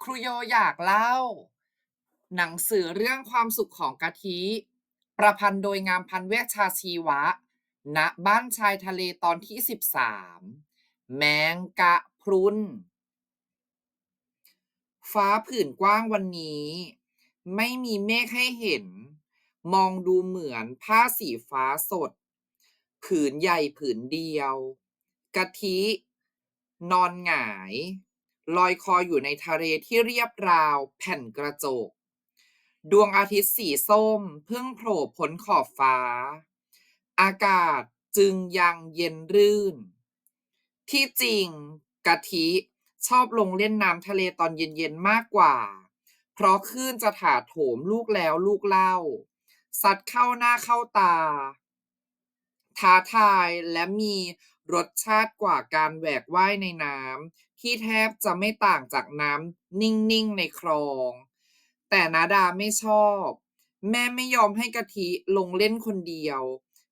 ครูโยอยากเล่าหนังสือเรื่องความสุขของกะทิประพันธ์โดยงามพันธ์เวชชาชีวะณบ้านชายทะเลตอนที่13แมงกะพรุนฟ้าผืนกว้างวันนี้ไม่มีเมฆให้เห็นมองดูเหมือนผ้าสีฟ้าสดผืนใหญ่ผืนเดียวกะทินอนหงายลอยคออยู่ในทะเลที่เรียบราวแผ่นกระจกดวงอาทิตย์สีส้มเพิ่งโผล่พ้นขอบฟ้าอากาศจึงยังเย็นรื่นที่จริงกะทิชอบลงเล่นน้ำทะเลตอนเย็นๆมากกว่าเพราะคลื่นจะถาโถมลูกแล้วลูกเล่าซัดเข้าหน้าเข้าตา ท้าทายและมีรสชาติกว่าการแหวกว่ายในน้ำที่แทบจะไม่ต่างจากน้ำนิ่งๆในคลองแต่นาดาไม่ชอบแม่ไม่ยอมให้กะทิลงเล่นคนเดียว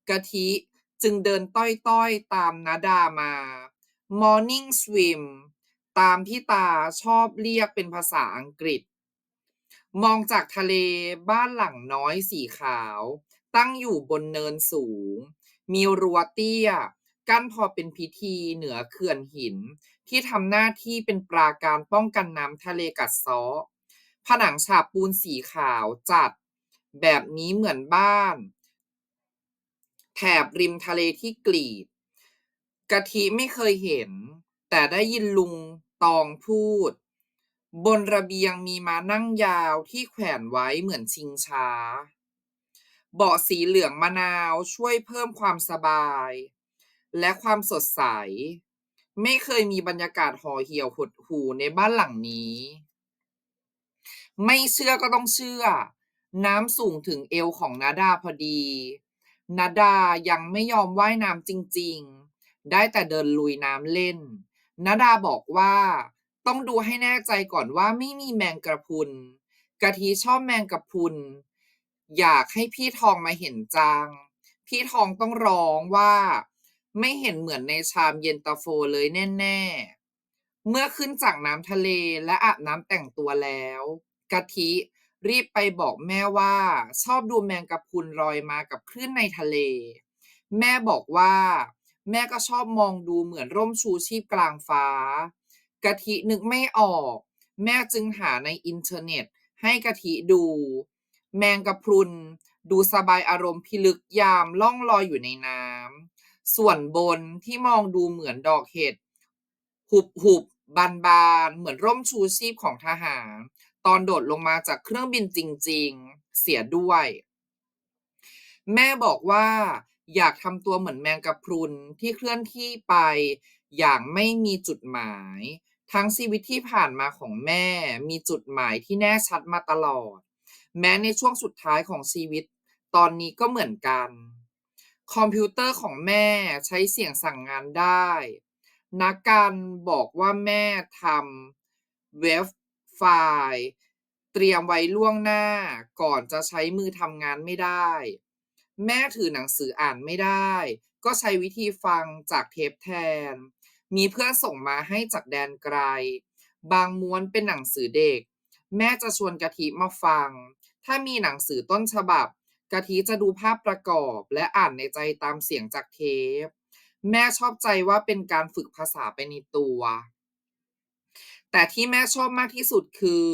กะทิจึงเดินต้อยๆตามนาดามา Morning Swim ตามที่ตาชอบเรียกเป็นภาษาอังกฤษมองจากทะเลบ้านหลังน้อยสีขาวตั้งอยู่บนเนินสูง มีรั้วเตี้ยกั้นพอเป็นพิธีเหนือเขื่อนหินที่ทำหน้าที่เป็นปราการป้องกันน้ำทะเลกัดเซาะผนังฉาบปูนสีขาวจัดแบบนี้เหมือนบ้านแถบริมทะเลที่กรีดกะทิไม่เคยเห็นแต่ได้ยินลุงตองพูดบนระเบียงมีม้านั่งยาวที่แขวนไว้เหมือนชิงช้า เบาะสีเหลืองมะนาวช่วยเพิ่มความสบายและความสดใสไม่เคยมีบรรยากาศห่อเหี่ยวหดหู่ในบ้านหลังนี้ไม่เชื่อก็ต้องเชื่อน้ำสูงถึงเอวของนาดาพอดีนาดายังไม่ยอมว่ายน้ำจริงๆได้แต่เดินลุยน้ำเล่นนาดาบอกว่าต้องดูให้แน่ใจก่อนว่าไม่มีแมงกระพรุนกะทิชอบแมงกะพรุนอยากให้พี่ทองมาเห็นจังพี่ทองต้องร้องว่าไม่เห็นเหมือนในชามเย็นตาโฟเลยแน่ๆเมื่อขึ้นจากน้ำทะเลและอาบน้ำแต่งตัวแล้วกะทิรีบไปบอกแม่ว่าชอบดูแมงกะพรุนลอยมากับคลื่นในทะเลแม่บอกว่าแม่ก็ชอบมองดูเหมือนร่มชูชีพกลางฟ้ากะทินึกไม่ออกแม่จึงหาในอินเทอร์เน็ตให้กะทิดูแมงกะพรุนดูสบายอารมณ์พิลึกยามล่องลอยอยู่ในน้ำส่วนบนที่มองดูเหมือนดอกเห็ดหุบานเหมือนร่มชูชีพของทหารตอนโดดลงมาจากเครื่องบินจริงๆเสียด้วยแม่บอกว่าอยากทำตัวเหมือนแมงกะพรุนที่เคลื่อนที่ไปอย่างไม่มีจุดหมายทั้งชีวิตที่ผ่านมาของแม่มีจุดหมายที่แน่ชัดมาตลอดแม้ในช่วงสุดท้ายของชีวิตตอนนี้ก็เหมือนกันคอมพิวเตอร์ของแม่ใช้เสียงสั่งงานได้นักการบอกว่าแม่ทำเว็บไฟล์เตรียมไว้ล่วงหน้าก่อนจะใช้มือทำงานไม่ได้แม่ถือหนังสืออ่านไม่ได้ก็ใช้วิธีฟังจากเทปแทนมีเพื่อนส่งมาให้จากแดนไกลบางม้วนเป็นหนังสือเด็กแม่จะชวนกะทิมาฟังถ้ามีหนังสือต้นฉบับกะทิจะดูภาพประกอบและอ่านในใจตามเสียงจากเทปแม่ชอบใจว่าเป็นการฝึกภาษาไปในตัวแต่ที่แม่ชอบมากที่สุดคือ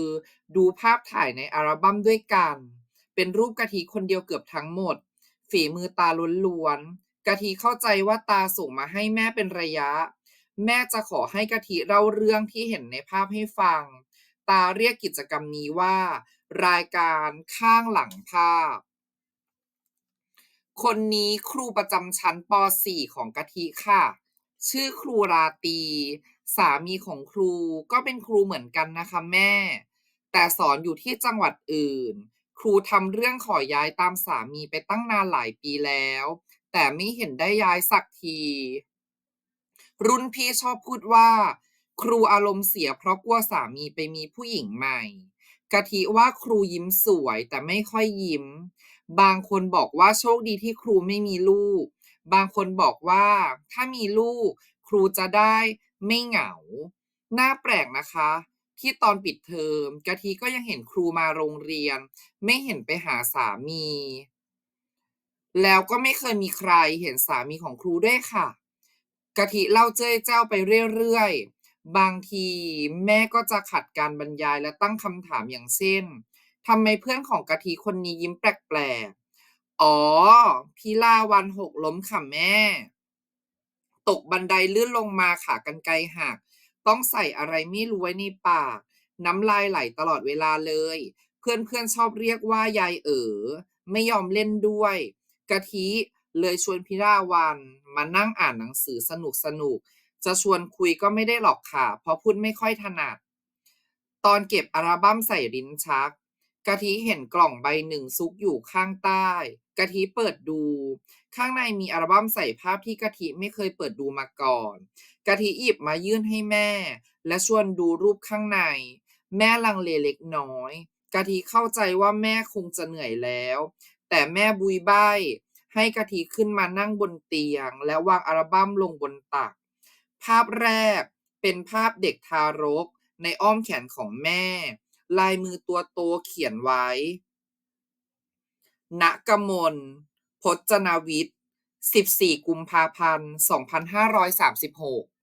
ดูภาพถ่ายในอัลบัมด้วยกันเป็นรูปกะทิคนเดียวเกือบทั้งหมดฝีมือตาล้วนๆกะทิเข้าใจว่าตาส่งมาให้แม่เป็นระยะแม่จะขอให้กะทิเล่าเรื่องที่เห็นในภาพให้ฟังตาเรียกกิจกรรมนี้ว่ารายการข้างหลังภาพ คนนี้ครูประจำชั้นป .4 ของกะทิค่ะชื่อครูราตรีสามีของครูก็เป็นครูเหมือนกันนะคะแม่แต่สอนอยู่ที่จังหวัดอื่นครูทำเรื่องขอย้ายตามสามีไปตั้งนานหลายปีแล้วแต่ไม่เห็นได้ย้ายสักทีรุ่นพี่ชอบพูดว่าครูอารมณ์เสียเพราะกลัวสามีไปมีผู้หญิงใหม่กะทิว่าครูยิ้มสวยแต่ไม่ค่อยยิ้ม บางคนบอกว่าโชคดีที่ครูไม่มีลูก บางคนบอกว่าถ้ามีลูกครูจะได้ไม่เหงาน่าแปลกนะคะ ที่ตอนปิดเทอมกะทิก็ยังเห็นครูมาโรงเรียนไม่เห็นไปหาสามีแล้วก็ไม่เคยมีใครเห็นสามีของครูด้วยค่ะกะทิเล่าเจ้ยเจ้าไปเรื่อยๆบางทีแม่ก็จะขัดการบรรยายและตั้งคำถามอย่างเช่นทำไมเพื่อนของกะทิคนนี้ยิ้มแปลกๆอ๋อพิลาวันหกล้มค่ะแม่ ตกบันไดลื่นลงมาขากรรไกรหักต้องใส่อะไรไม่รู้ไว้ในปากน้ำลายไหลตลอดเวลาเลยเพื่อนๆชอบเรียกว่ายายไม่ยอมเล่นด้วยกะทิเลยชวนพิราวันมานั่งอ่านหนังสือสนุกๆจะชวนคุยก็ไม่ได้หรอกค่ะเพราะพูดไม่ค่อยถนัด ตอนเก็บอัลบัมใส่ลิ้นชักกะทิเห็นกล่องใบหนึ่งซุกอยู่ข้างใต้กะทิเปิดดูข้างในมีอัลบัมใส่ภาพที่กะทิไม่เคยเปิดดูมาก่อนกะทิหยิบมายื่นให้แม่และชวนดูรูปข้างในแม่ลังเลเล็กน้อยกะทิเข้าใจว่าแม่คงจะเหนื่อยแล้วแต่แม่บุยใบ้ให้กะทิขึ้นมานั่งบนเตียงและวางอัลบัมลงบนตักภาพแรกเป็นภาพเด็กทารก ในอ้อมแขนของแม่ลายมือตัวโตเขียนไว้ณกมลพจนาวิทย์14กุมภาพันธ์2536